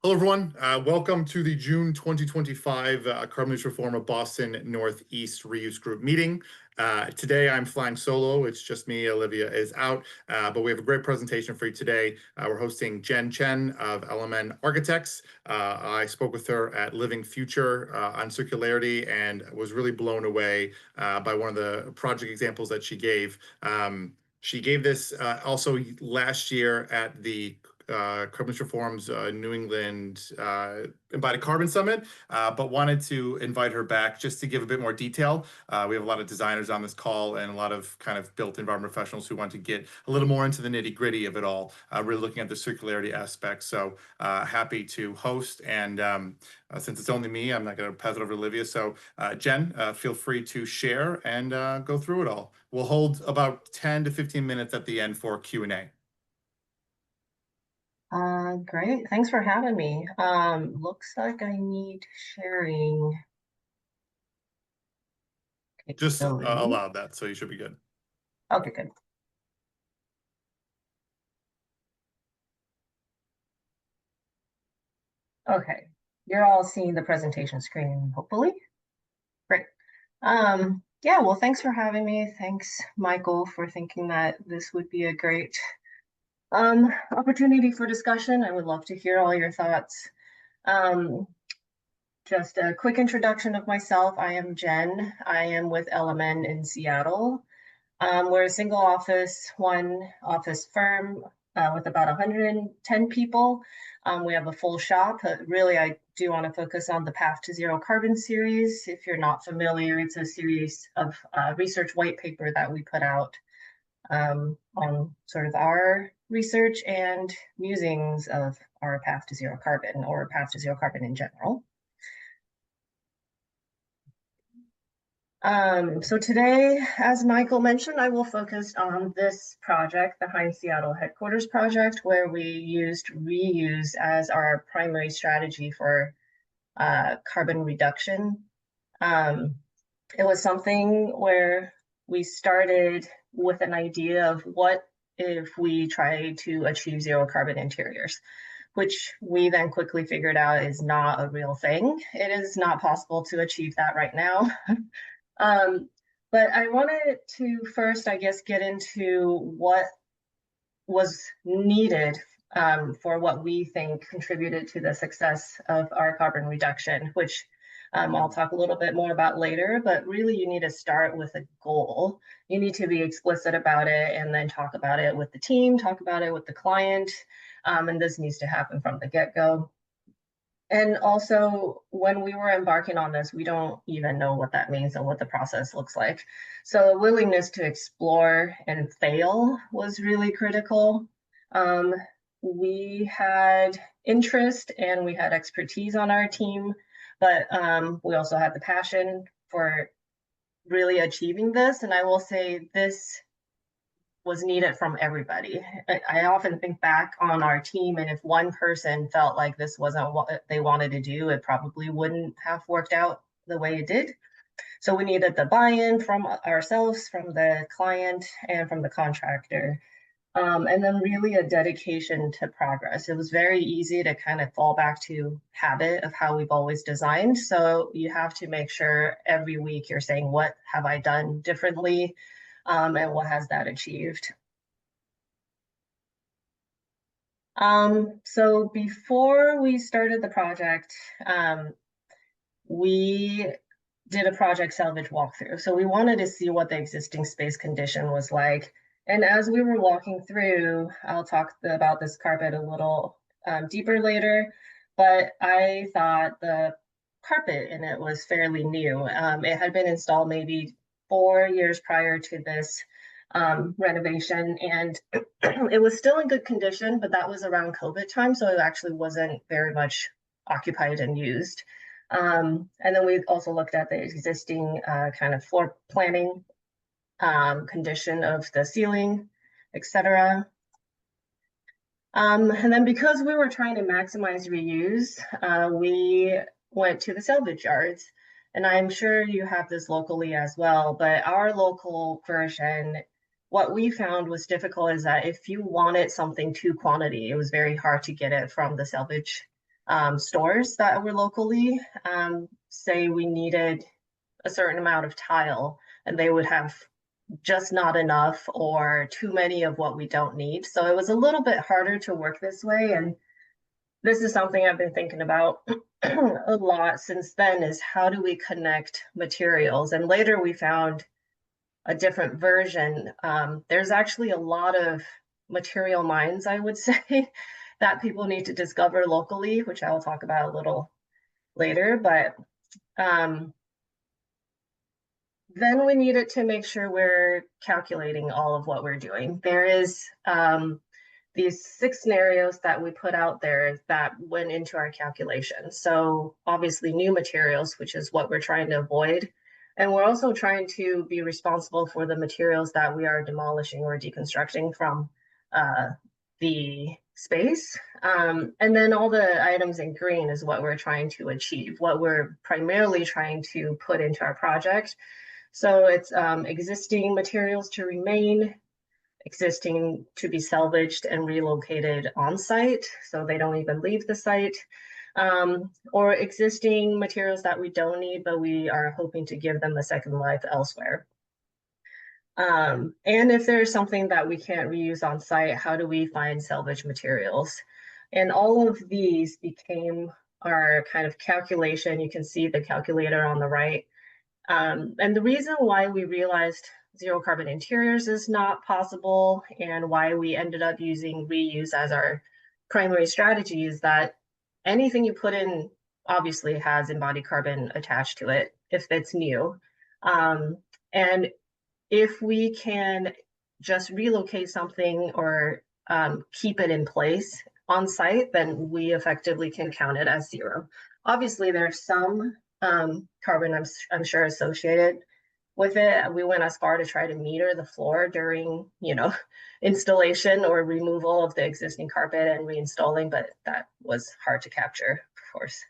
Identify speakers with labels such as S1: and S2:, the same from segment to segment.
S1: Hello, everyone. Welcome to the June 2025 Carbon Neutral Forum of Boston Northeast Reuse Group meeting. Today, I'm flying solo. It's just me. Olivia is out, but we have a great presentation for you today. We're hosting Jenn Chen of LMN Architects. I spoke with her at Living Future on circularity and was really blown away by one of the project examples that she gave. She gave this also last year at the Carbon Neutral Forum's New England Embodied Carbon Summit, but wanted to invite her back just to give a bit more detail. We have a lot of designers on this call and a lot of kind of built environment professionals who want to get a little more into the nitty gritty of it all, really looking at the circularity aspect. So happy to host. And since it's only me, I'm not going to pass it over to Olivia. So Jenn, feel free to share and go through it all. We'll hold about 10 to 15 minutes at the end for Q&A.
S2: Great. Thanks for having me. Looks like I need sharing.
S1: Just allowed that, so you should be good.
S2: Okay, good. Okay, you're all seeing the presentation screen, hopefully. Great. Yeah, well, thanks for having me. Thanks, Michael, for thinking that this would be a great opportunity for discussion. I would love to hear all your thoughts. Just a quick introduction of myself. I am Jenn. I am with LMN in Seattle. We're a single office, one office firm with about 110 people. We have a full shop. Really, I do want to focus on the Path to Zero Carbon series. If you're not familiar, it's a series of research white paper that we put out on sort of our research and musings of our Path to Zero Carbon, or Path to Zero Carbon in general. So today, as Michael mentioned, I will focus on this project, the Hines Seattle Headquarters project, where we used reuse as our primary strategy for carbon reduction. It was something where we started with an idea of what if we try to achieve zero carbon interiors, which we then quickly figured out is not a real thing. It is not possible to achieve that right now. But I wanted to first, I guess, get into what was needed for what we think contributed to the success of our carbon reduction, which I'll talk a little bit more about later, but really you need to start with a goal. You need to be explicit about it and then talk about it with the team, talk about it with the client, and this needs to happen from the get-go. And also, when we were embarking on this, we don't even know what that means and what the process looks like. So a willingness to explore and fail was really critical. We had interest and we had expertise on our team, but we also had the passion for really achieving this. And I will say this was needed from everybody. I often think back on our team, and if one person felt like this wasn't what they wanted to do, it probably wouldn't have worked out the way it did. So we needed the buy-in from ourselves, from the client, and from the contractor. And then really a dedication to progress. It was very easy to kind of fall back to habit of how we've always designed. So you have to make sure every week you're saying, what have I done differently? And what has that achieved? So before we started the project, we did a project salvage walkthrough. So we wanted to see what the existing space condition was like. And as we were walking through, I'll talk about this carpet a little deeper later, but I thought the carpet in it was fairly new. It had been installed maybe 4 years prior to this renovation, and it was still in good condition, but that was around COVID time, so it actually wasn't very much occupied and used. And then we also looked at the existing kind of floor planning, condition of the ceiling, etc. And then because we were trying to maximize reuse, we went to the salvage yards. And I'm sure you have this locally as well, but our local version, what we found was difficult is that if you wanted something to quantity, it was very hard to get it from the salvage stores that were locally. Say we needed a certain amount of tile and they would have just not enough or too many of what we don't need. So it was a little bit harder to work this way. And this is something I've been thinking about a lot since then, is how do we connect materials? And later we found a different version. There's actually a lot of material mines, I would say, that people need to discover locally, which I'll talk about a little later. But then we needed to make sure we're calculating all of what we're doing. There is these 6 scenarios that we put out there that went into our calculation. So obviously new materials, which is what we're trying to avoid. And we're also trying to be responsible for the materials that we are demolishing or deconstructing from the space. And then all the items in green is what we're trying to achieve, what we're primarily trying to put into our project. So it's existing materials to remain, existing to be salvaged and relocated on site, so they don't even leave the site, or existing materials that we don't need, but we are hoping to give them a second life elsewhere. And if there's something that we can't reuse on site, how do we find salvage materials? And all of these became our kind of calculation. You can see the calculator on the right. And the reason why we realized zero carbon interiors is not possible and why we ended up using reuse as our primary strategy is that anything you put in obviously has embodied carbon attached to it if it's new. And if we can just relocate something or keep it in place on site, then we effectively can count it as zero. Obviously, there's some carbon, I'm sure, associated with it. We went as far to try to meter the floor during, installation or removal of the existing carpet and reinstalling, but that was hard to capture, of course.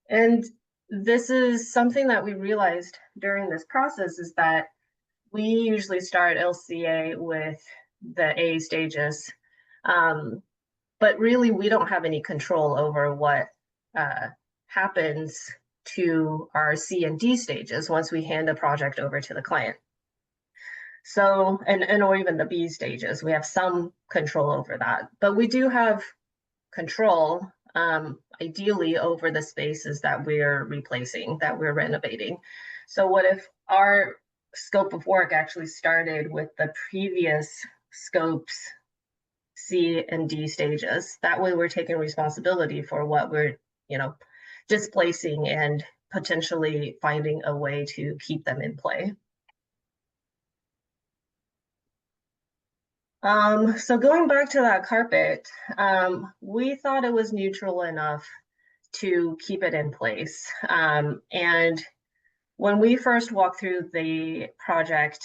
S2: And this is something that we realized during this process is that we usually start LCA with the A stages, but really we don't have any control over what happens to our C and D stages once we hand a project over to the client. So, and or even the B stages, we have some control over that, but we do have control ideally over the spaces that we're replacing, that we're renovating. So what if our scope of work actually started with the previous scopes C and D stages? That way we're taking responsibility for what we're, displacing and potentially finding a way to keep them in play. So going back to that carpet, we thought it was neutral enough to keep it in place. And when we first walked through the project,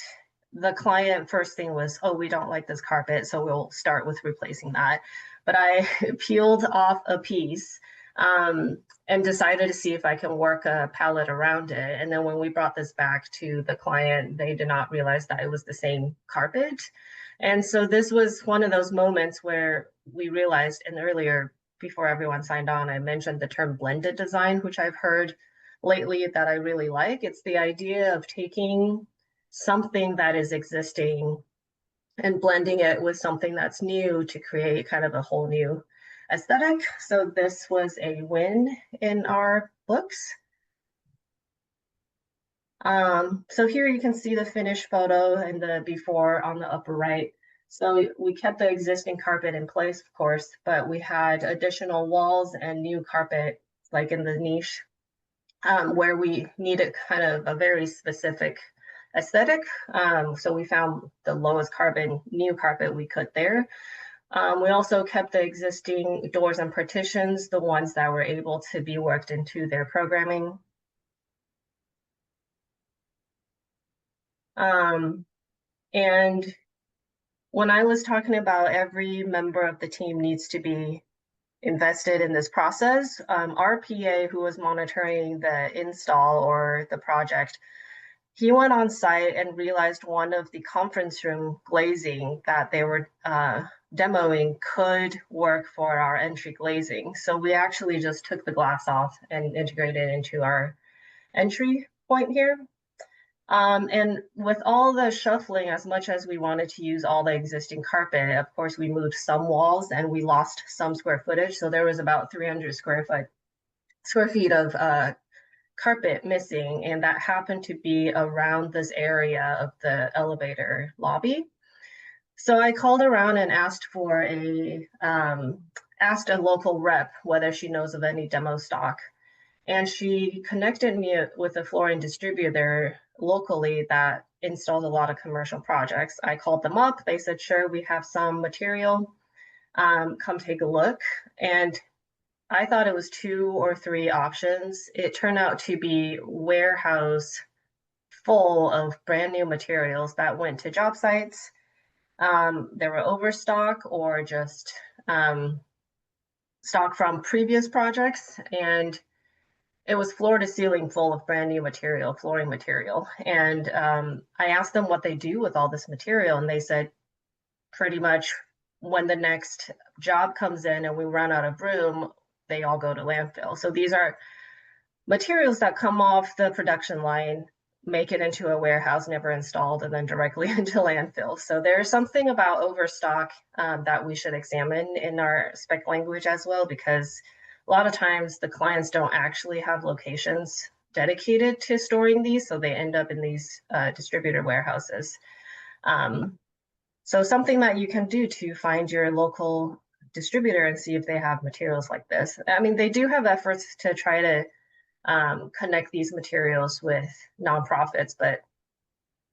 S2: the client first thing was, oh, we don't like this carpet, so we'll start with replacing that. But I peeled off a piece and decided to see if I can work a palette around it. And then when we brought this back to the client, they did not realize that it was the same carpet. And so this was one of those moments where we realized, and earlier, before everyone signed on, I mentioned the term blended design, which I've heard lately that I really like. It's the idea of taking something that is existing and blending it with something that's new to create kind of a whole new aesthetic. So this was a win in our books. So here you can see the finished photo and the before on the upper right. So we kept the existing carpet in place, of course, but we had additional walls and new carpet, like in the niche, where we needed kind of a very specific aesthetic. So we found the lowest carbon new carpet we could there. We also kept the existing doors and partitions, the ones that were able to be worked into their programming. And when I was talking about every member of the team needs to be invested in this process, our PA who was monitoring the install or the project he went on site and realized one of the conference room glazing that they were demoing could work for our entry glazing. So we actually just took the glass off and integrated it into our entry point here. And with all the shuffling, as much as we wanted to use all the existing carpet, of course, we moved some walls and we lost some square footage. So there was about 300 square feet of carpet missing, and that happened to be around this area of the elevator lobby. So I called around and asked a local rep whether she knows of any demo stock. And she connected me with a flooring distributor locally that installs a lot of commercial projects. I called them up. They said, sure, we have some material. Come take a look. And I thought it was 2 or 3 options. It turned out to be warehouse full of brand new materials that went to job sites. There were overstock or just stock from previous projects. And it was floor to ceiling full of brand new material, flooring material. And I asked them what they do with all this material. And they said, pretty much when the next job comes in and we run out of room, they all go to landfill. So these are materials that come off the production line, make it into a warehouse, never installed, and then directly into landfill. So there's something about overstock that we should examine in our spec language as well, because a lot of times the clients don't actually have locations dedicated to storing these, so they end up in these distributor warehouses. So something that you can do to find your local distributor and see if they have materials like this. I mean, they do have efforts to try to connect these materials with nonprofits, but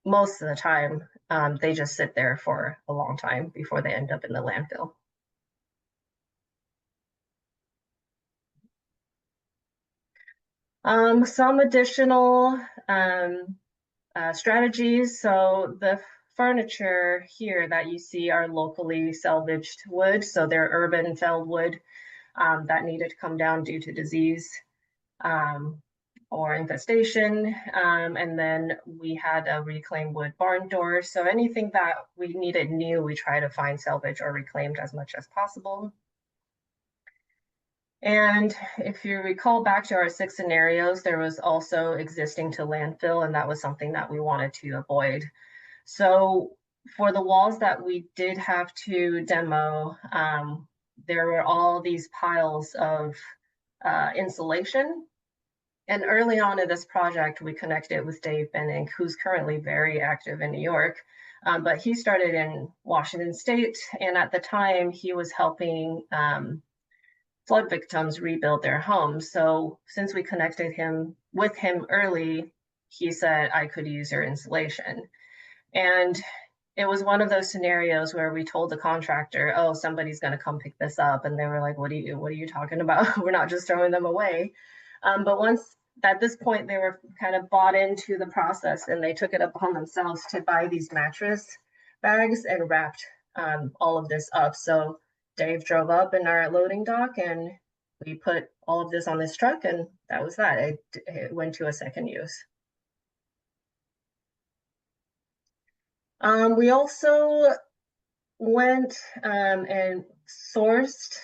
S2: most of the time they just sit there for a long time before they end up in the landfill. Some additional strategies. So the furniture here that you see are locally salvaged wood. So they're urban felled wood that needed to come down due to disease or infestation. And then we had a reclaimed wood barn door. So anything that we needed new, we try to find salvage or reclaimed as much as possible. And if you recall back to our 6 scenarios, there was also existing to landfill, and that was something that we wanted to avoid. So for the walls that we did have to demo, there were all these piles of insulation. And early on in this project, we connected with Dave Bennick, who's currently very active in New York. But he started in Washington State, and at the time he was helping flood victims rebuild their homes. So since we connected with him early, he said, I could use your insulation. And it was one of those scenarios where we told the contractor, oh, somebody's going to come pick this up. And they were like, what are you talking about? We're not just throwing them away. But once at this point, they were kind of bought into the process, and they took it upon themselves to buy these mattress bags and wrapped all of this up. So Dave drove up in our loading dock, and we put all of this on this truck, and that was that. It went to a second use. We also went and sourced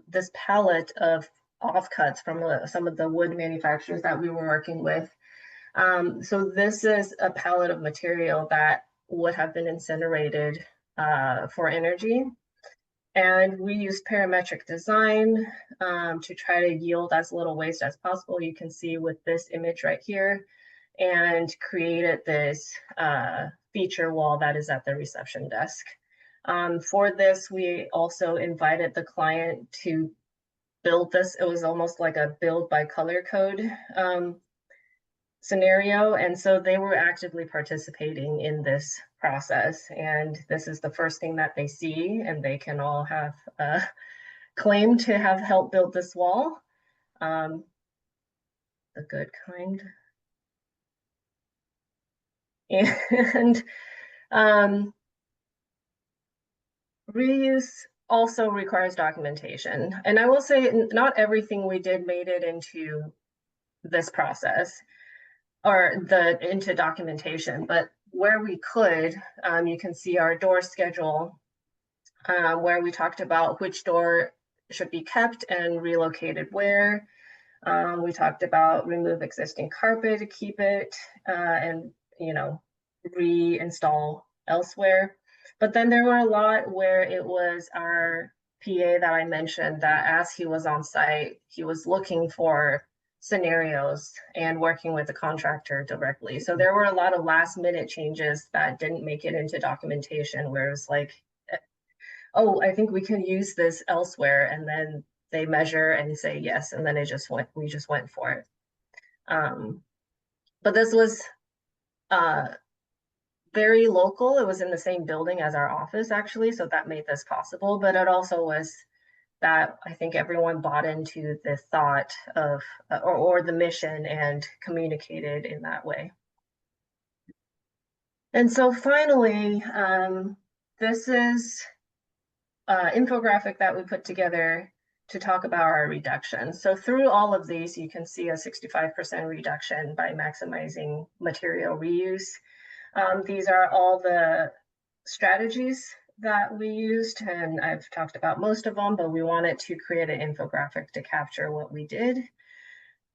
S2: this pallet of offcuts from some of the wood manufacturers that we were working with. So this is a pallet of material that would have been incinerated for energy. And we used parametric design to try to yield as little waste as possible. You can see with this image right here, and created this feature wall that is at the reception desk. For this, we also invited the client to build this. It was almost like a build by color code scenario. And so they were actively participating in this process. And this is the first thing that they see, and they can all have claim to have helped build this wall. The good kind. And reuse also requires documentation. And I will say not everything we did made it into this process. or the into documentation, but where we could, you can see our door schedule, where we talked about which door should be kept and relocated where. We talked about remove existing carpet to keep it, and reinstall elsewhere. But then there were a lot where it was our PA that I mentioned that as he was on site, he was looking for scenarios and working with the contractor directly. So there were a lot of last minute changes that didn't make it into documentation where it was like, oh, I think we can use this elsewhere. And then they measure and say yes. And then we just went for it. But this was very local. It was in the same building as our office, actually. So that made this possible. But it also was that I think everyone bought into the thought of, or the mission and communicated in that way. And so finally, this is infographic that we put together to talk about our reduction. So through all of these, you can see a 65% reduction by maximizing material reuse. These are all the strategies that we used, and I've talked about most of them, but we wanted to create an infographic to capture what we did.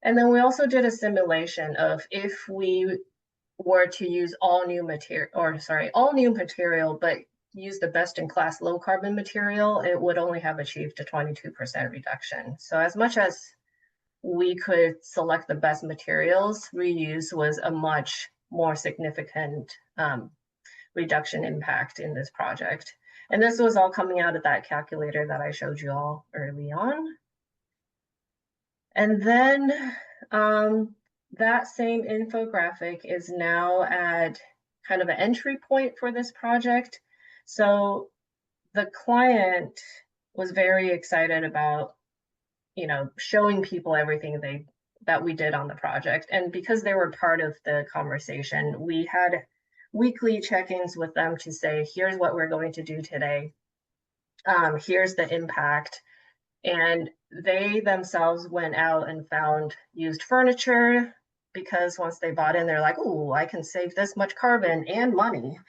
S2: And then we also did a simulation of if we were to use all new material, but use the best in class low carbon material, it would only have achieved a 22% reduction. So as much as we could select the best materials, reuse was a much more significant reduction impact in this project. And this was all coming out of that calculator that I showed you all early on. And then that same infographic is now at kind of an entry point for this project. So the client was very excited about, showing people everything that we did on the project. And because they were part of the conversation, we had weekly check-ins with them to say, here's what we're going to do today. Here's the impact. And they themselves went out and found used furniture, because once they bought in, they're like, oh, I can save this much carbon and money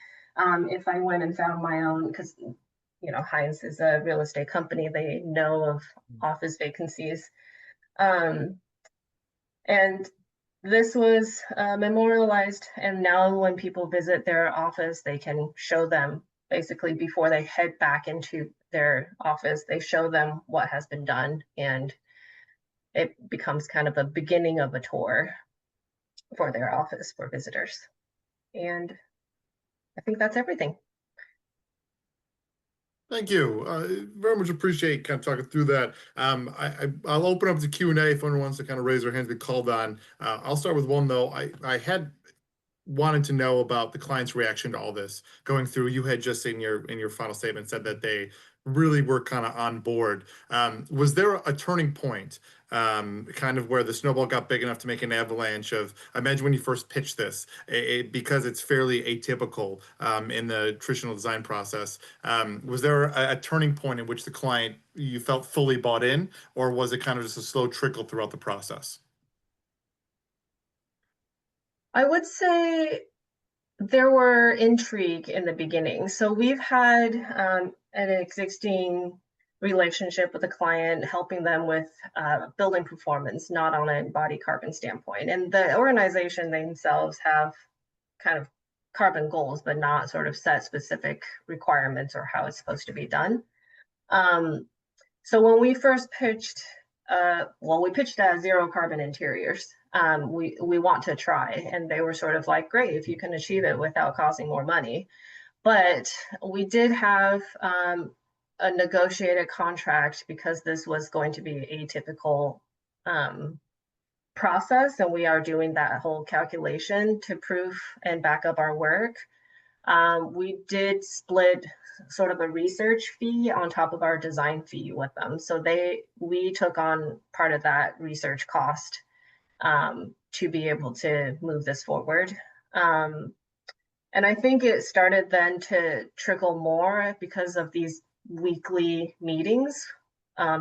S2: if I went and found my own, because Hines is a real estate company. They know of office vacancies. And this was memorialized, and now when people visit their office, they can show them, basically before they head back into their office, they show them what has been done, and it becomes kind of a beginning of a tour for their office for visitors. And I think that's everything.
S1: Thank you. Very much appreciate kind of talking through that. I'll open up the Q&A if anyone wants to kind of raise their hands, be called on. I'll start with one though. I had wanted to know about the client's reaction to all this going through. You had just in your final statement said that they really were kind of on board. Was there a turning point, kind of where the snowball got big enough to make an avalanche of, imagine when you first pitched this, because it's fairly atypical in the traditional design process. Was there a turning point in which the client, you felt fully bought in, or was it kind of just a slow trickle throughout the process?
S2: I would say there were intrigue in the beginning. So we've had an existing relationship with a client, helping them with building performance, not on an embodied carbon standpoint. And the organization themselves have kind of carbon goals, but not sort of set specific requirements or how it's supposed to be done. So when we first pitched, we pitched as zero carbon interiors. We want to try, and they were sort of like, great, if you can achieve it without costing more money. But we did have a negotiated contract, because this was going to be atypical process, and we are doing that whole calculation to prove and back up our work. We did split sort of a research fee on top of our design fee with them. So we took on part of that research cost to be able to move this forward. And I think it started then to trickle more because of these weekly meetings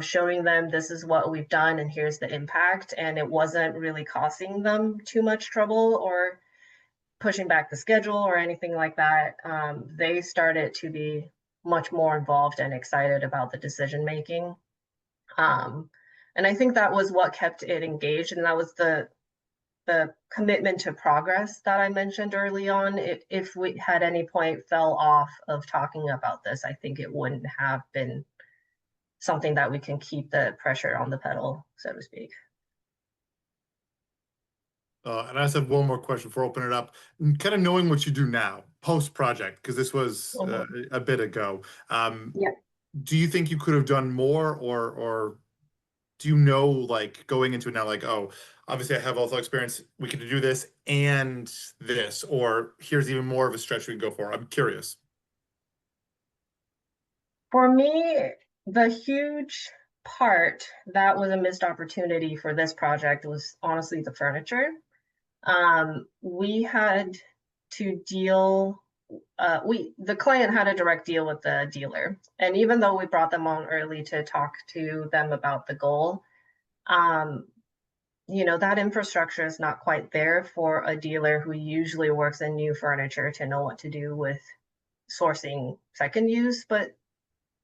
S2: showing them this is what we've done and here's the impact. And it wasn't really causing them too much trouble or pushing back the schedule or anything like that. They started to be much more involved and excited about the decision making. And I think that was what kept it engaged, and that was the commitment to progress that I mentioned early on. If we had any point fell off of talking about this, I think it wouldn't have been something that we can keep the pressure on the pedal, so to speak.
S1: And I just have one more question before I open it up. Kind of knowing what you do now, post-project, because this was a bit ago.
S2: Yeah.
S1: Do you think you could have done more, or do you know, like going into it now, like, oh, obviously I have all the experience, we can do this and this, or here's even more of a stretch we can go for? I'm curious.
S2: For me, the huge part that was a missed opportunity for this project was honestly the furniture. We had to deal, the client had a direct deal with the dealer. And even though we brought them on early to talk to them about the goal, that infrastructure is not quite there for a dealer who usually works in new furniture to know what to do with sourcing second use, but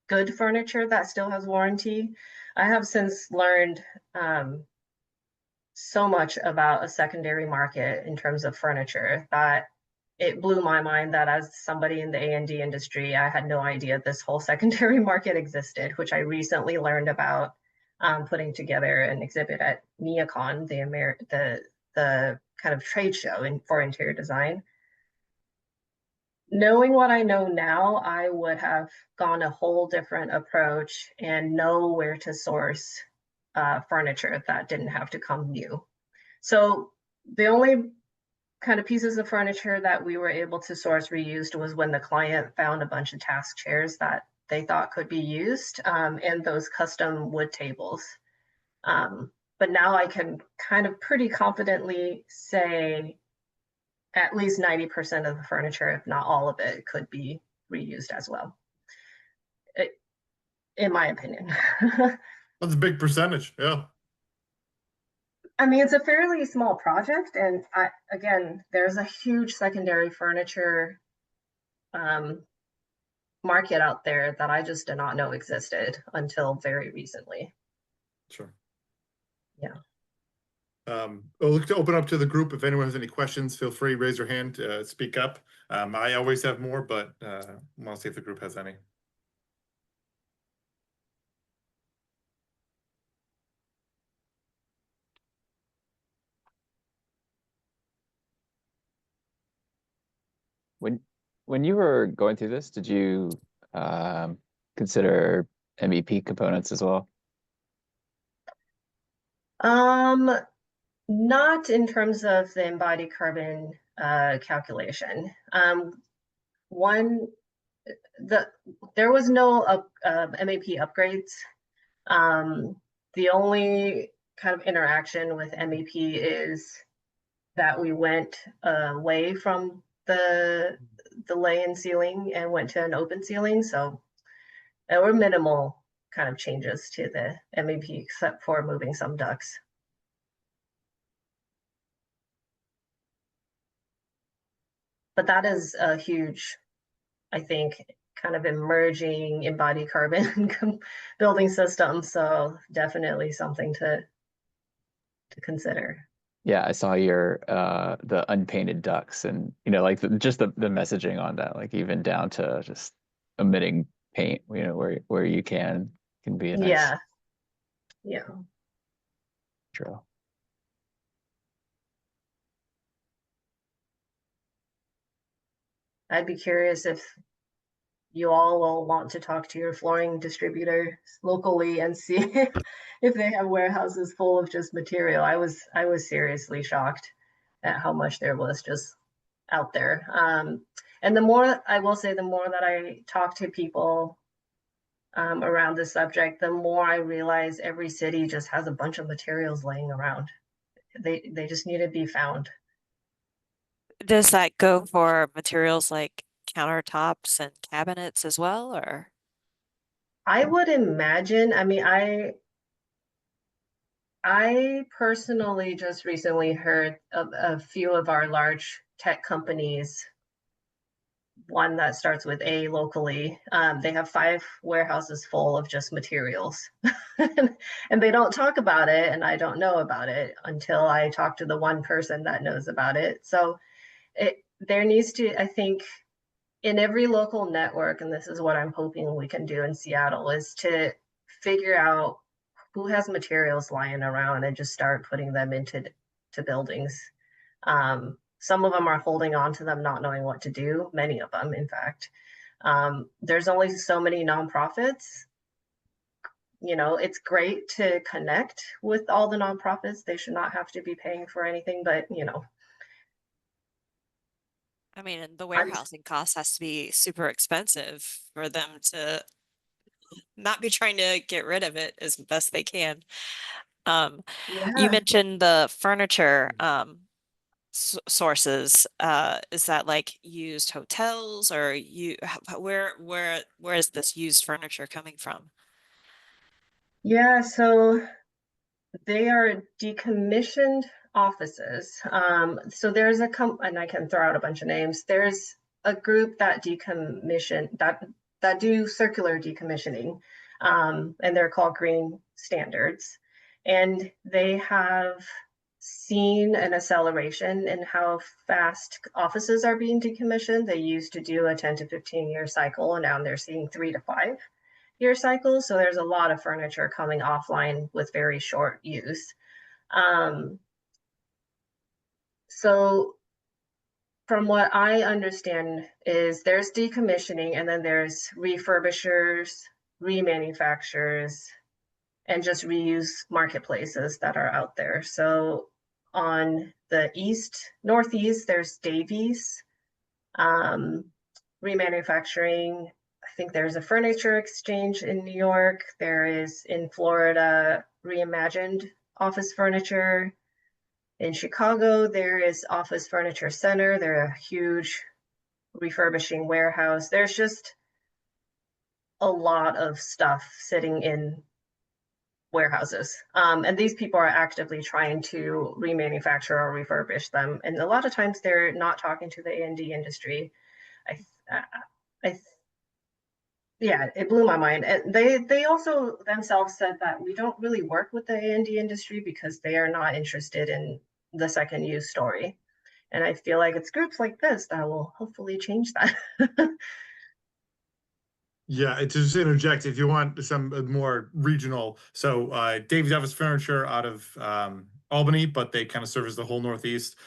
S2: good furniture that still has warranty. I have since learned so much about a secondary market in terms of furniture that it blew my mind that as somebody in the A&D industry, I had no idea this whole secondary market existed, which I recently learned about putting together an exhibit at NeoCon, the kind of trade show for interior design. Knowing what I know now, I would have gone a whole different approach and know where to source furniture that didn't have to come new. So the only kind of pieces of furniture that we were able to source reused was when the client found a bunch of task chairs that they thought could be used, and those custom wood tables. But now I can kind of pretty confidently say at least 90% of the furniture, if not all of it, could be reused as well, in my opinion.
S1: That's a big percentage, yeah.
S2: I mean, it's a fairly small project, and again, there's a huge secondary furniture market out there that I just did not know existed until very recently.
S1: Sure.
S2: Yeah.
S1: I'll look to open up to the group. If anyone has any questions, feel free, raise your hand, speak up. I always have more, but want to see if the group has any.
S3: When you were going through this, did you consider MEP components as well?
S2: Not in terms of the embodied carbon calculation. There was no MEP upgrades. The only kind of interaction with MEP is that we went away from the lay-in ceiling and went to an open ceiling. So there were minimal kind of changes to the MEP except for moving some ducts. But that is a huge, I think, kind of emerging embodied carbon building system. So definitely something to consider.
S3: Yeah, I saw your the unpainted ducts, and like just the messaging on that, like even down to just omitting paint, where you can be a nice
S2: yeah
S3: intro.
S2: I'd be curious if you all will want to talk to your flooring distributor locally and see if they have warehouses full of just material. I was seriously shocked at how much there was just out there. And the more, I will say, the more that I talk to people around this subject, the more I realize every city just has a bunch of materials laying around. They just need to be found.
S4: Does that go for materials like countertops and cabinets as well, or?
S2: I would imagine, I mean, I personally just recently heard of a few of our large tech companies, one that starts with A locally. They have 5 warehouses full of just materials. And they don't talk about it, and I don't know about it until I talk to the one person that knows about it. So there needs to, I think, in every local network, and this is what I'm hoping we can do in Seattle, is to figure out who has materials lying around and just start putting them into buildings. Some of them are holding on to them, not knowing what to do. Many of them, in fact. There's only so many nonprofits. You know, it's great to connect with all the nonprofits. They should not have to be paying for anything, but you know,
S4: I mean, and the
S2: I'm,
S4: warehousing cost has to be super expensive for them to not be trying to get rid of it as best they can. You
S2: yeah.
S4: mentioned the furniture sources. Is that like used hotels, or where is this used furniture coming from?
S2: Yeah, so they are decommissioned offices. So there's and I can throw out a bunch of names. There's a group that that do circular decommissioning, and they're called Green Standards, and they have seen an acceleration in how fast offices are being decommissioned. They used to do a 10 to 15-year cycle, and now they're seeing 3 to 5 year cycles. So there's a lot of furniture coming offline with very short use. Um, so from what I understand is there's decommissioning, and then there's refurbishers, remanufacturers, and just reuse marketplaces that are out there. So on the northeast, there's Davies, um, remanufacturing. I think there's a furniture exchange in New York. There is in Florida, Reimagined Office Furniture. In Chicago, there is Office Furniture Center. They're a huge refurbishing warehouse. There's just a lot of stuff sitting in warehouses. And these people are actively trying to remanufacture or refurbish them. And a lot of times they're not talking to the A&D industry. I, I, yeah, it blew my mind. And they also themselves said that we don't really work with the A&D industry because they are not interested in the second use story. And I feel like it's groups like this that will hopefully change that.
S1: Yeah, to just interject, if you want some more regional, so Dave's Office Furniture out of Albany, but they kind of service the whole Northeast.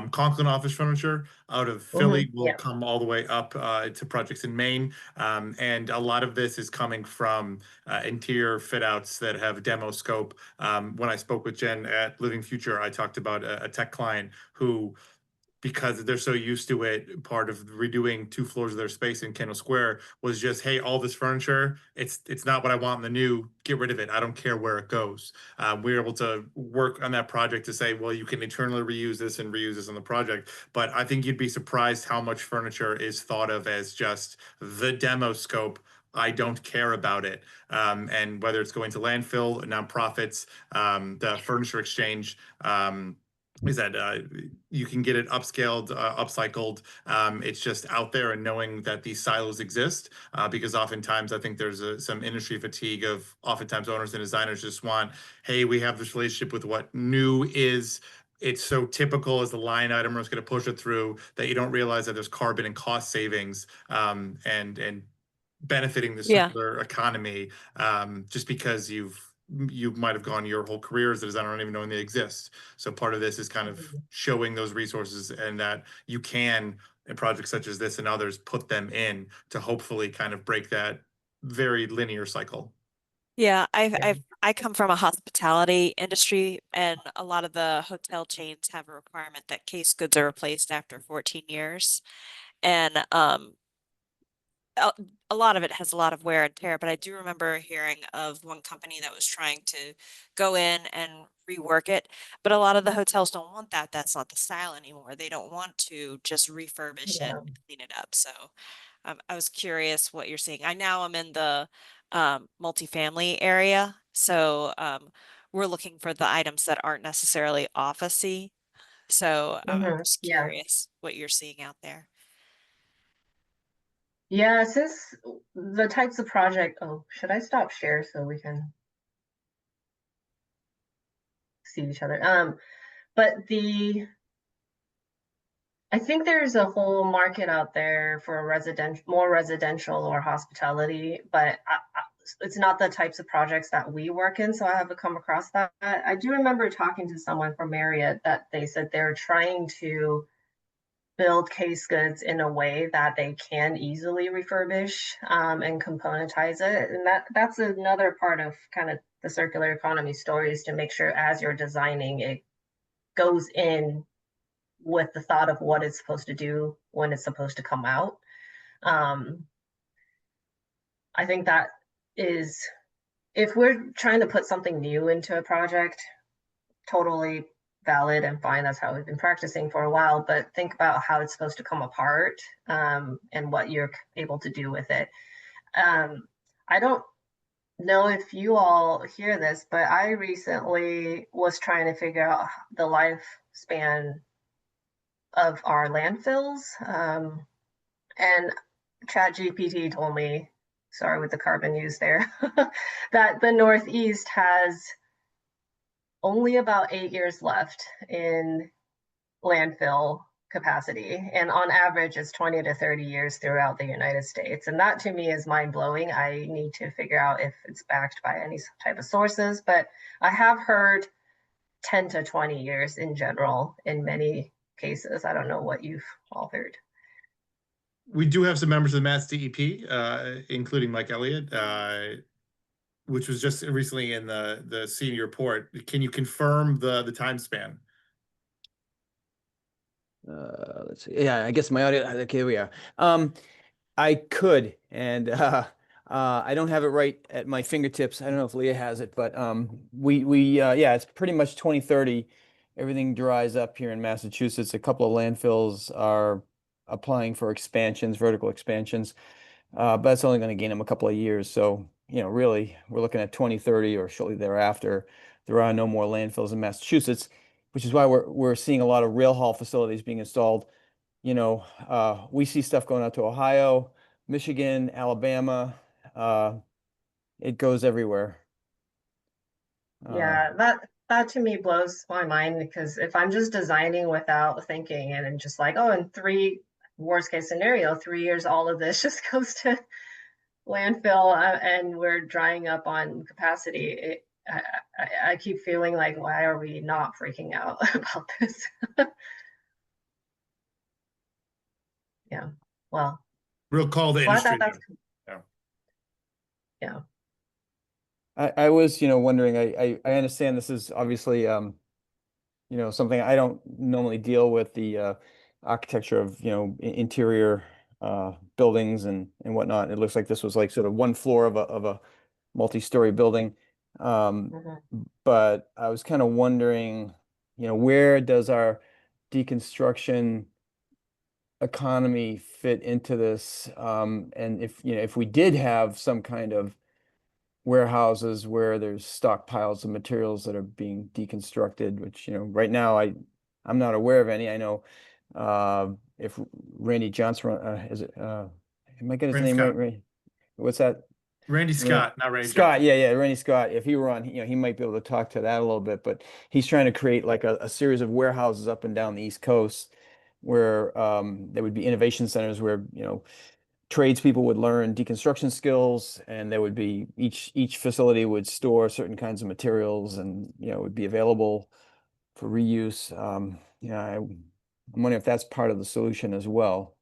S1: Conklin Office Furniture out of Philly will
S2: Yeah.
S1: come all the way up to projects in Maine. And a lot of this is coming from interior fit outs that have demo scope. When I spoke with Jen at Living Future, I talked about a tech client who, because they're so used to it, part of redoing 2 floors of their space in Kendall Square was just, hey, all this furniture, it's not what I want in the new, get rid of it. I don't care where it goes. We were able to work on that project to say, well, you can eternally reuse this and reuse this on the project. But I think you'd be surprised how much furniture is thought of as just the demo scope. I don't care about it. And whether it's going to landfill, nonprofits, the furniture exchange, is that you can get it upscaled, upcycled. It's just out there, and knowing that these silos exist, because oftentimes I think there's some industry fatigue of oftentimes owners and designers just want, hey, we have this relationship with what new is. It's so typical as the line item, we're just going to push it through, that you don't realize that there's carbon and cost savings, and benefiting the
S4: Yeah.
S1: circular economy, just because you might have gone your whole career as a designer, don't even knowing they exist. So part of this is kind of showing those resources, and that you can, in projects such as this and others, put them in to hopefully kind of break that very linear cycle.
S4: Yeah, I come from a hospitality industry, and a lot of the hotel chains have a requirement that case goods are replaced after 14 years. And a, a lot of it has a lot of wear and tear, but I do remember hearing of one company that was trying to go in and rework it. But a lot of the hotels don't want that. That's not the style anymore. They don't want to just refurbish it
S2: Yeah.
S4: and clean it up. So I was curious what you're seeing. I now am in the multifamily area. So we're looking for the items that aren't necessarily office-y. So I'm just
S2: Yeah.
S4: curious what you're seeing out there.
S2: Yeah, since the types of project, oh, should I stop share so we can see each other? But I think there's a whole market out there for more residential or hospitality, but it's not the types of projects that we work in, so I haven't come across that. I do remember talking to someone from Marriott that they said they're trying to build case goods in a way that they can easily refurbish and componentize it. And that's another part of kind of the circular economy story, is to make sure as you're designing, it goes in with the thought of what it's supposed to do when it's supposed to come out. I think that is, if we're trying to put something new into a project, totally valid and fine. That's how we've been practicing for a while, but think about how it's supposed to come apart and what you're able to do with it. I don't know if you all hear this, but I recently was trying to figure out the lifespan of our landfills. And ChatGPT told me, sorry with the carbon use there, that the Northeast has only about 8 years left in landfill capacity. And on average, it's 20 to 30 years throughout the United States. And that to me is mind blowing. I need to figure out if it's backed by any type of sources, but I have heard 10 to 20 years in general in many cases. I don't know what you've all heard.
S1: We do have some members of the Mass DEP, including Mike Elliott, which was just recently in the senior report. Can you confirm the time span?
S5: Let's see. Yeah, I guess my audio. Okay, here we are. I could, and I don't have it right at my fingertips. I don't know if Leah has it, but yeah, it's pretty much 2030. Everything dries up here in Massachusetts. A couple of landfills are applying for expansions, vertical expansions, but that's only going to gain them a couple of years. So, really, we're looking at 2030 or shortly thereafter. There are no more landfills in Massachusetts, which is why we're seeing a lot of rail haul facilities being installed. We see stuff going out to Ohio, Michigan, Alabama. It goes everywhere.
S2: Yeah, that to me blows my mind, because if I'm just designing without thinking and just like, oh, in worst case scenario, 3 years, all of this just goes to landfill and we're drying up on capacity. I keep feeling like, why are we not freaking out about this? Yeah, well,
S1: Real call to industry.
S2: Yeah.
S5: I was, wondering, I understand this is obviously, something I don't normally deal with, the architecture of, interior buildings and whatnot. It looks like this was like sort of one floor of a multi-story building. But I was kind of wondering, where does our deconstruction economy fit into this? And if we did have some kind of warehouses where there's stockpiles of materials that are being deconstructed, which, right now I'm not aware of any. I know if Randy Johnson, am I getting his name
S1: Scott.
S5: right? What's that?
S1: Randy Scott, not Randy
S5: Scott.
S1: Johnson.
S5: Yeah, Randy Scott. If he were on, he might be able to talk to that a little bit, but he's trying to create like a series of warehouses up and down the East Coast where there would be innovation centers where, tradespeople would learn deconstruction skills, and there would be each facility would store certain kinds of materials, and would be available for reuse. I'm wondering if that's part of the solution as well.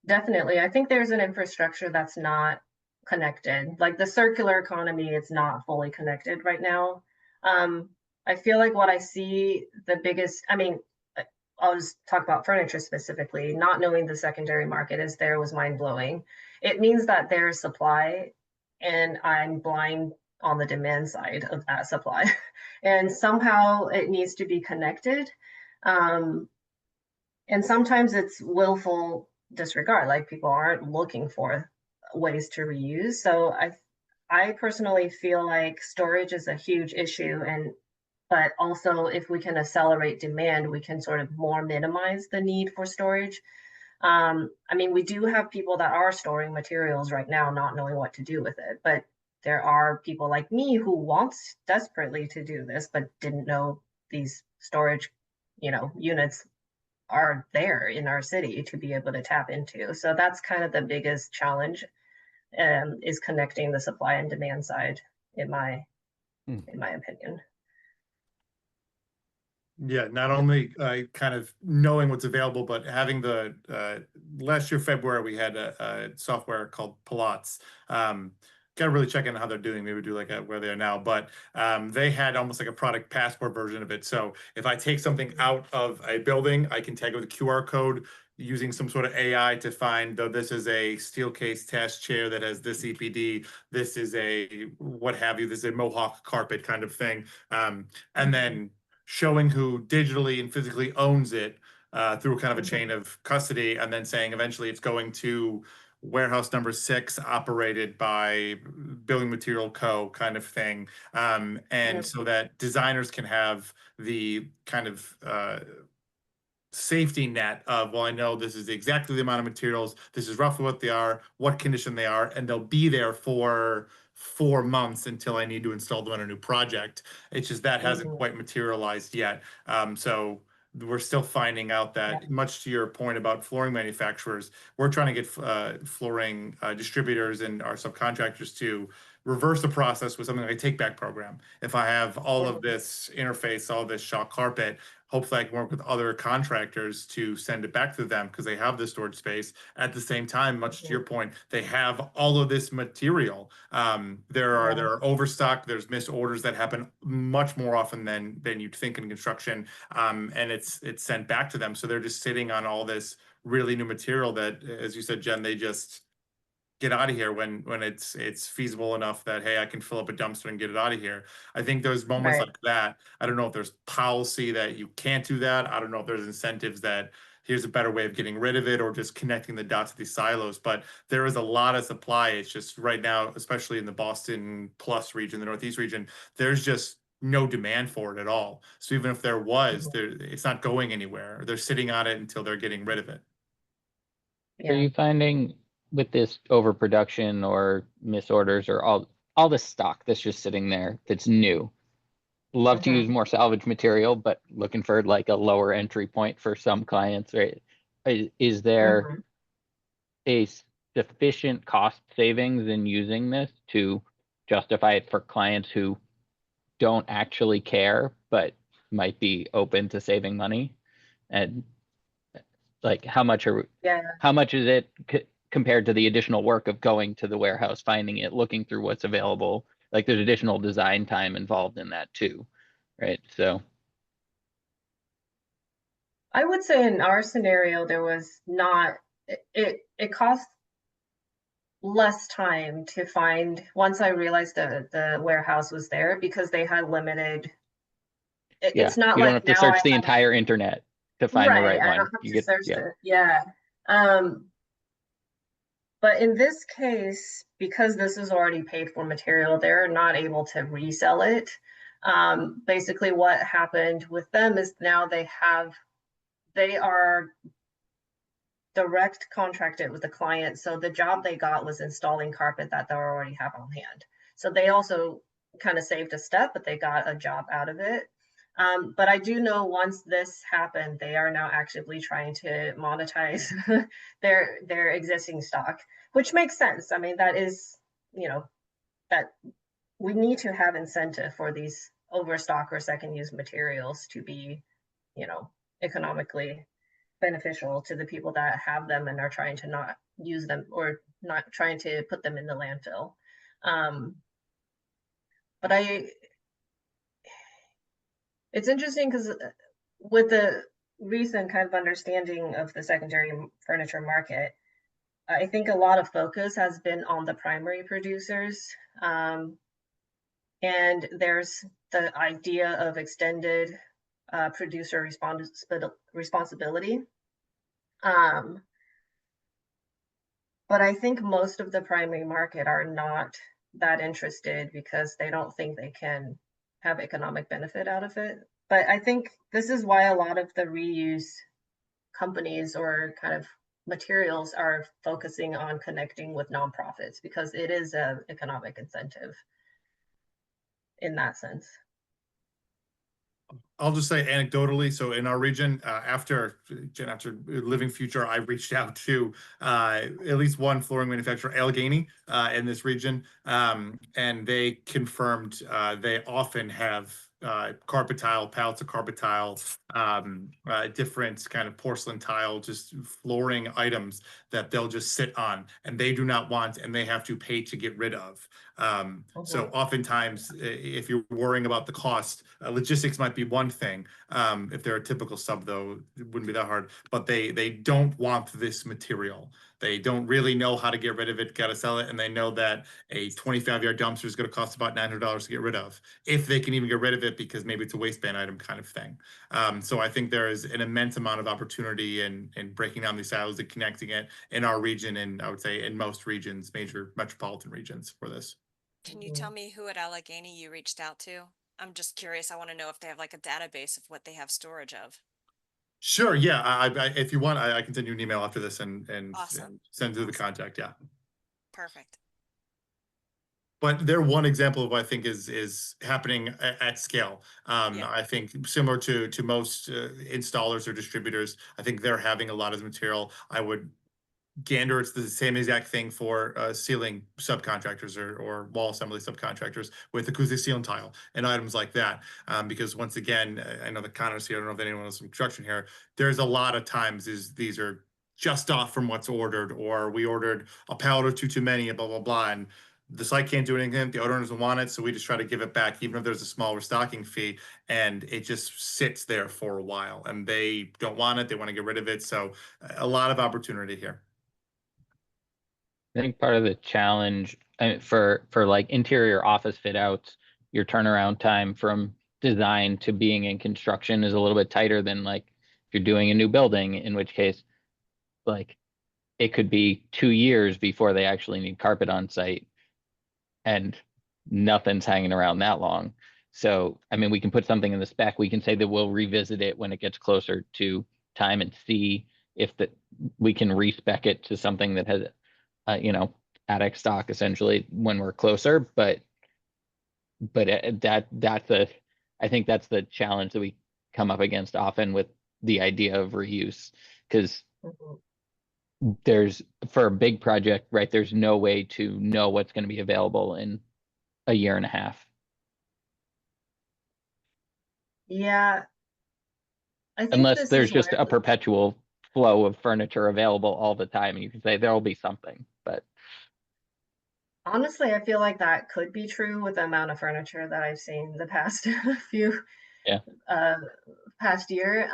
S2: Definitely. I think there's an infrastructure that's not connected. Like the circular economy, it's not fully connected right now. I feel like what I see the biggest, I'll just talk about furniture specifically. Not knowing the secondary market is there was mind blowing. It means that there's supply and I'm blind on the demand side of that supply. And somehow it needs to be connected. And sometimes it's willful disregard. Like, people aren't looking for ways to reuse. So I personally feel like storage is a huge issue, but also if we can accelerate demand, we can sort of more minimize the need for storage. I mean, we do have people that are storing materials right now, not knowing what to do with it, but there are people like me who wants desperately to do this, but didn't know these storage, units are there in our city to be able to tap into. So that's kind of the biggest challenge, is connecting the supply and demand side, in my opinion.
S1: Yeah, not only kind of knowing what's available, but having the last year February we had a software called Pilots. Got to really check in how they're doing. Maybe do like where they are now, but they had almost like a product passport version of it. So if I take something out of a building, I can tag it with a QR code using some sort of AI to find, though, this is a steel case test chair that has this EPD, this is a what have you, this is a Mohawk carpet kind of thing, and then showing who digitally and physically owns it through kind of a chain of custody, and then saying eventually it's going to warehouse number 6 operated by Building Material Co. kind of thing. And so that designers can have the kind of safety net of, well, I know this is exactly the amount of materials, this is roughly what they are, what condition they are, and they'll be there for 4 months until I need to install them on a new project. It's just that hasn't quite materialized yet. So we're still finding out that, much to your point about flooring manufacturers, we're trying to get flooring distributors and our subcontractors to reverse the process with something like a take-back program. If I have all of this interface, all this shock carpet, hopefully I can work with other contractors to send it back to them because they have the storage space. At the same time, much to your point, they have all of this material. There are overstock, there's missed orders that happen much more often than you'd think in construction. And it's sent back to them. So they're just sitting on all this really new material that, as you said, Jen, they just get out of here when it's feasible enough that, hey, I can fill up a dumpster and get it out of here. I think there's moments like that. I don't know if there's policy that you can't do that. I don't know if there's incentives that here's a better way of getting rid of it, or just connecting the dots of these silos. But there is a lot of supply. It's just right now, especially in the Boston plus region, the Northeast region, there's just no demand for it at all. So even if there was, it's not going anywhere. They're sitting on it until they're getting rid of it.
S3: Are you finding with this overproduction or misorders or all this stock that's just sitting there that's new, love to use more salvage material, but looking for like a lower entry point for some clients, right? Is there a sufficient cost savings in using this to justify it for clients who don't actually care but might be open to saving money? And like, how much is it compared to the additional work of going to the warehouse, finding it, looking through what's available? Like, there's additional design time involved in that too, right? So
S2: I would say in our scenario, there was not, it cost less time to find, once I realized that the warehouse was there, because they had limited, it's not
S3: you
S2: like
S3: don't have to search the entire internet to find the right
S2: I
S3: one.
S2: don't have
S3: You
S2: to
S3: get,
S2: search but in this case, because this is already paid for material, they're not able to resell it. Basically what happened with them is now they are direct contracted with the client. So the job they got was installing carpet that they already have on hand. So they also kind of saved a step, but they got a job out of it. But I do know once this happened, they are now actively trying to monetize their existing stock, which makes sense. I mean, that is, that we need to have incentive for these overstock or second use materials to be, economically beneficial to the people that have them and are trying to not use them, or not trying to put them in the landfill. But it's interesting because with the recent kind of understanding of the secondary furniture market, I think a lot of focus has been on the primary producers. And there's the idea of extended producer responsibility. But I think most of the primary market are not that interested because they don't think they can have economic benefit out of it. But I think this is why a lot of the reuse companies or kind of materials are focusing on connecting with nonprofits because it is a economic incentive in that sense.
S1: I'll just say anecdotally, so in our region, after Living Future, I reached out to at least one flooring manufacturer, Allegheny, in this region, and they confirmed they often have carpet tile, pallets of carpet tile, different kind of porcelain tile, just flooring items that they'll just sit on, and they do not want, and they have to pay to get rid of. So oftentimes, if you're worrying about the cost, logistics might be one thing. If they're a typical sub, though, it wouldn't be that hard. But they don't want this material. They don't really know how to get rid of it, got to sell it, and they know that a 25-yard dumpster is going to cost about $900 to get rid of, if they can even get rid of it, because maybe it's a waistband item kind of thing. So I think there is an immense amount of opportunity in breaking down these silos and connecting it in our region, and I would say in most regions, major metropolitan regions for this.
S4: Can you tell me who at Allegheny you reached out to? I'm just curious. I want to know if they have like a database of what they have storage of.
S1: Sure, yeah. If you want, I can send you an email after this and
S4: Awesome.
S1: and send through the contact. Yeah.
S4: Perfect.
S1: But they're one example of what I think is happening at scale.
S4: Yeah.
S1: I think similar to most installers or distributors, I think they're having a lot of material. I would gander it's the same exact thing for ceiling subcontractors or wall assembly subcontractors with acoustic ceiling tile and items like that. Because once again, I know the Connors here, I don't know if anyone else in construction here, there's a lot of times these are just off from what's ordered, or we ordered a pallet or two too many, blah, blah, blah. And the site can't do anything, the owner doesn't want it, so we just try to give it back, even if there's a small restocking fee, and it just sits there for a while, and they don't want it, they want to get rid of it. So a lot of opportunity here.
S3: I think part of the challenge for like interior office fit outs, your turnaround time from design to being in construction is a little bit tighter than like if you're doing a new building, in which case like it could be 2 years before they actually need carpet on site, and nothing's hanging around that long. So, I mean, we can put something in the spec. We can say that we'll revisit it when it gets closer to time and see if we can respec it to something that has attic stock essentially when we're closer. But I think that's the challenge that we come up against often with the idea of reuse, because there's, for a big project, right, there's no way to know what's going to be available in a year and a half.
S2: Yeah. I think
S3: Unless there's just a perpetual flow of furniture available all the time, and you can say there'll be something. But
S2: honestly, I feel like that could be true with the amount of furniture that I've seen the past past year.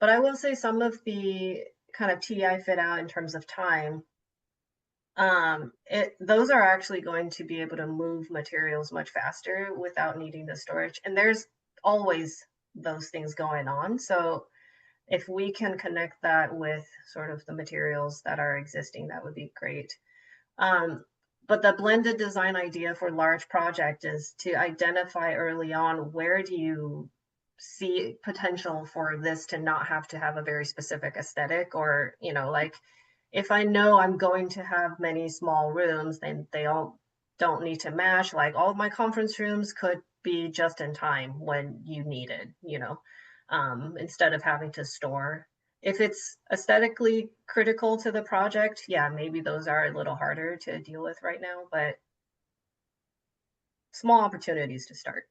S2: But I will say some of the kind of TI fit out in terms of time, those are actually going to be able to move materials much faster without needing the storage. And there's always those things going on. So if we can connect that with sort of the materials that are existing, that would be great. But the blended design idea for large project is to identify early on, where do you see potential for this to not have to have a very specific aesthetic, or, like if I know I'm going to have many small rooms, then they all don't need to match. Like all of my conference rooms could be just in time when you need it, instead of having to store. If it's aesthetically critical to the project, yeah, maybe those are a little harder to deal with right now, but small opportunities to start.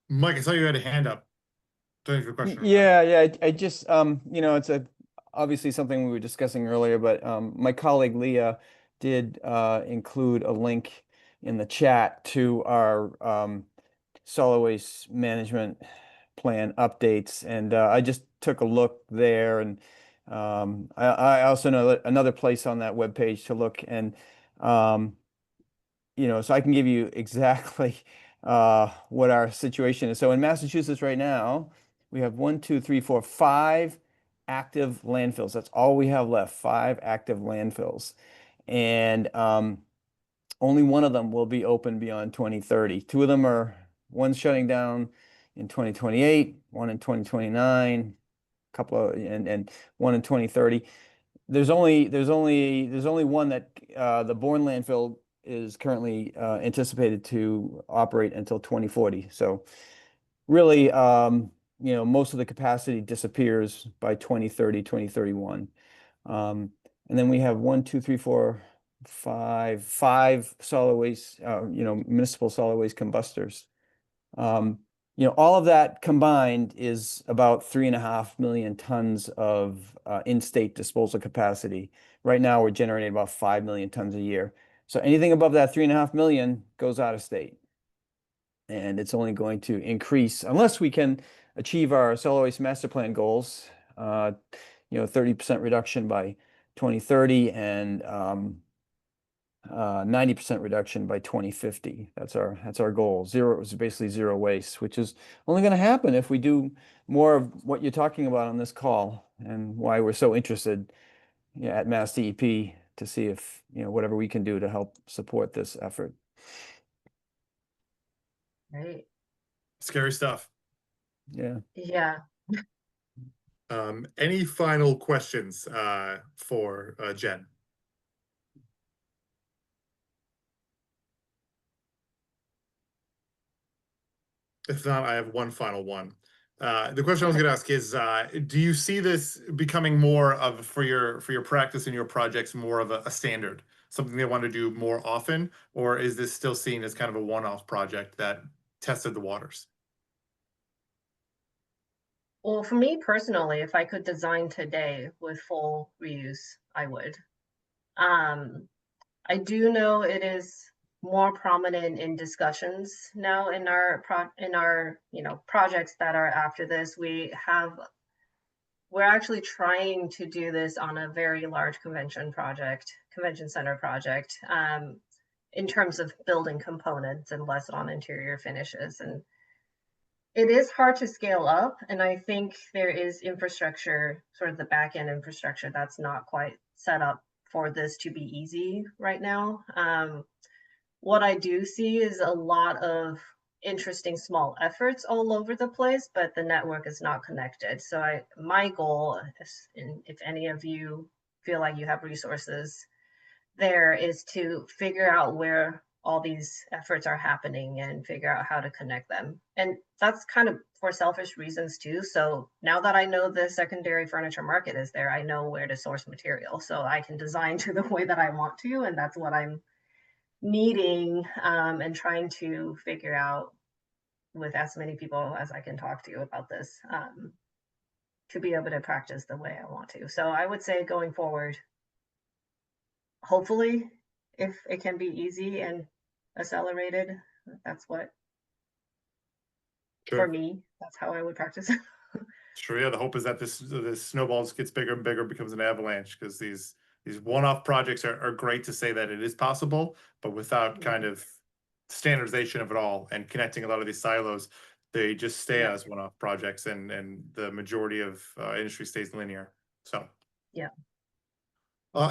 S1: Mike, I saw you had a hand up. Don't have a question.
S5: Yeah. I just, it's obviously something we were discussing earlier, but my colleague Leah did include a link in the chat to our solid waste management plan updates, and I just took a look there, and I also know another place on that webpage to look, and so I can give you exactly what our situation is. So in Massachusetts right now, we have 1, 2, 3, 4, 5 active landfills. That's all we have left, 5 active landfills. And only one of them will be open beyond 2030. 2 of them one's shutting down in 2028, one in 2029, couple of, and one in 2030. There's only one that the Bourne landfill is currently anticipated to operate until 2040. So really, most of the capacity disappears by 2030, 2031. And then we have 1, 2, 3, 4, 5 solid waste, municipal solid waste combustors. All of that combined is about 3.5 million tons of in-state disposal capacity. Right now, we're generating about 5 million tons a year. So anything above that 3.5 million goes out of state. And it's only going to increase unless we can achieve our solid waste master plan goals, 30% reduction by 2030 and 90% reduction by 2050. That's our goal. Zero is basically zero waste, which is only going to happen if we do more of what you're talking about on this call, and why we're so interested at Mass DEP to see if whatever we can do to help support this effort.
S2: Right.
S1: Scary stuff.
S5: Yeah.
S2: Yeah.
S1: Any final questions for Jenn? If not, I have one final one. The question I was going to ask is, do you see this becoming more of, for your practice and your projects, more of a standard, something they want to do more often, or is this still seen as kind of a one-off project that tested the waters?
S2: Well, for me personally, if I could design today with full reuse, I would. I do know it is more prominent in discussions now in our projects that are after this. We're actually trying to do this on a very large convention center project, in terms of building components and less on interior finishes. And it is hard to scale up, and I think there is infrastructure, sort of the back end infrastructure, that's not quite set up for this to be easy right now. What I do see is a lot of interesting small efforts all over the place, but the network is not connected. So my goal, if any of you feel like you have resources there, is to figure out where all these efforts are happening and figure out how to connect them. And that's kind of for selfish reasons too. So now that I know the secondary furniture market is there, I know where to source material. So I can design to the way that I want to, and that's what I'm needing and trying to figure out with as many people as I can talk to about this, to be able to practice the way I want to. So I would say going forward, hopefully, if it can be easy and accelerated, that's what,
S1: Sure.
S2: for me, that's how I would practice.
S1: Sure. Yeah. The hope is that this snowballs gets bigger and bigger, becomes an avalanche, because these one-off projects are great to say that it is possible, but without kind of standardization of it all and connecting a lot of these silos, they just stay as one-off projects, and the majority of industry stays linear. So
S2: yeah.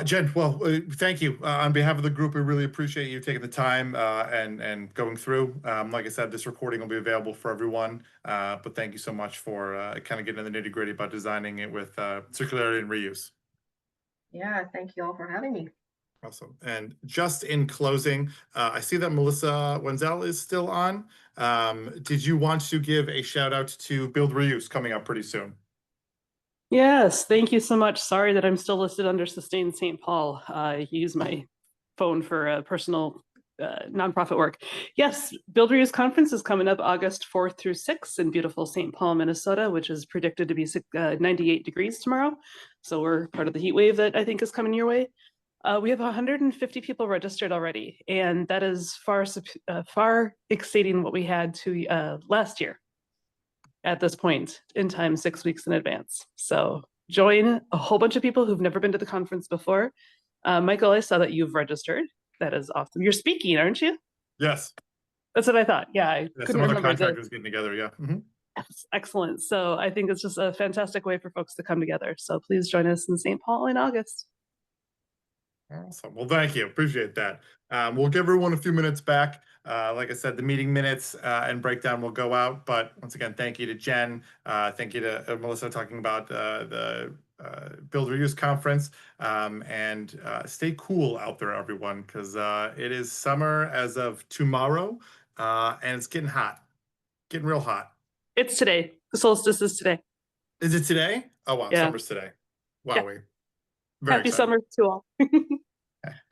S1: Jenn, well, thank you. On behalf of the group, we really appreciate you taking the time and going through. Like I said, this recording will be available for everyone, but thank you so much for kind of getting in the nitty-gritty about designing it with circularity and reuse.
S2: Yeah, thank you all for having me.
S1: Awesome. And just in closing, I see that Melissa Wenzel is still on. Did you want to give a shout out to Build Reuse coming up pretty soon?
S6: Yes, thank you so much. Sorry that I'm still listed under Sustain St. Paul. I use my phone for personal nonprofit work. Yes, Build Reuse Conference is coming up August 4th through 6th in beautiful St. Paul, Minnesota, which is predicted to be 98 degrees tomorrow. So we're part of the heat wave that I think is coming your way. We have 150 people registered already, and that is far exceeding what we had to last year at this point in time, 6 weeks in advance. So join a whole bunch of people who've never been to the conference before. Michael, I saw that you've registered. That is awesome. You're speaking, aren't you?
S1: Yes.
S6: That's what I thought. Yeah, I couldn't
S1: some other
S6: remember.
S1: contractors getting together. Yeah.
S6: Excellent. So I think it's just a fantastic way for folks to come together. So please join us in St. Paul in August.
S1: Awesome. Well, thank you. Appreciate that. We'll give everyone a few minutes back. Like I said, the meeting minutes and breakdown will go out. But once again, thank you to Jen. Thank you to Melissa talking about the Build Reuse Conference. And stay cool out there, everyone, because it is summer as of tomorrow, and it's getting hot, getting real hot.
S6: It's today. The solstice is today.
S1: Is it today? Oh, wow.
S6: Yeah.
S1: Summer's today. Wow.
S6: Yeah. Happy
S1: Excited.
S6: summer to all.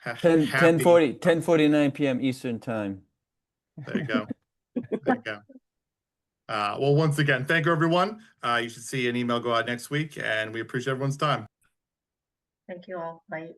S5: 10:49 p.m. Eastern time.
S1: There you go. There you go. Well, once again, thank you, everyone. You should see an email go out next week, and we appreciate everyone's time.
S2: Thank you all. Bye.